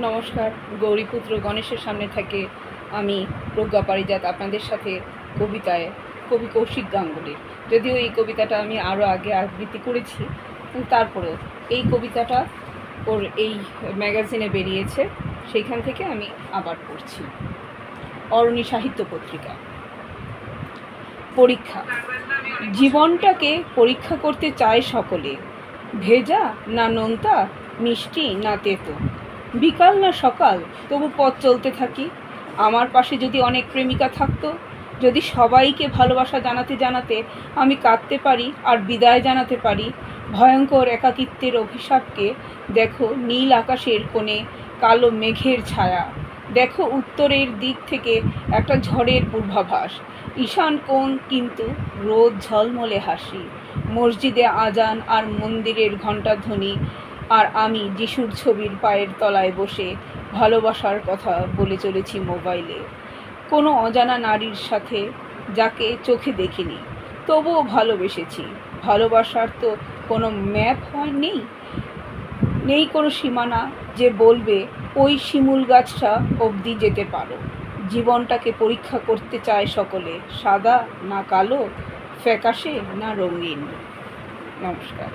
নমস্কার। গৌরীপুত্র গণেশের সামনে থেকে আমি প্রজ্ঞা পারিজাত আপনাদের সাথে কবিতায় কবি কৌশিক গাঙ্গুলির, যদিও এই কবিতাটা আমি আরও আগে আবৃত্তি করেছি, তারপরেও এই কবিতাটা ওর এই ম্যাগাজিনে বেরিয়েছে, সেইখান থেকে আমি আবার পড়ছি। অরণি সাহিত্য পত্রিকা। পরীক্ষা। জীবনটাকে পরীক্ষা করতে চায় সকলে, ভেজা না নোনতা, মিষ্টি না তেতো, বিকাল না সকাল, তবু পথ চলতে থাকি। আমার পাশে যদি অনেক প্রেমিকা থাকতো, যদি সবাইকে ভালোবাসা জানাতে জানাতে আমি কাঁদতে পারি আর বিদায় জানাতে পারি ভয়ঙ্কর একাকিত্বের অভিশাপকে। দেখো নীল আকাশের কোণে কালো মেঘের ছায়া, দেখো উত্তরের দিক থেকে একটা ঝড়ের পূর্বাভাস, ঈশান কোণ কিন্তু রোদ ঝলমলে হাসি, মসজিদে আজান আর মন্দিরের ঘণ্টাধ্বনি, আর আমি যিশুর ছবির পায়ের তলায় বসে ভালোবাসার কথা বলে চলেছি মোবাইলে। কোনো অজানা নারীর সাথে, যাকে চোখে দেখিনি, তবুও ভালোবেসেছি। ভালোবাসার তো কোনো ম্যাপ নেই, নেই কোনো সীমানা যে বলবে ওই শিমুল গাছটা অবধি যেতে পারো। জীবনটাকে পরীক্ষা করতে চায় সকলে, সাদা না কালো, ফ্যাকাশে না রঙিন। নমস্কার।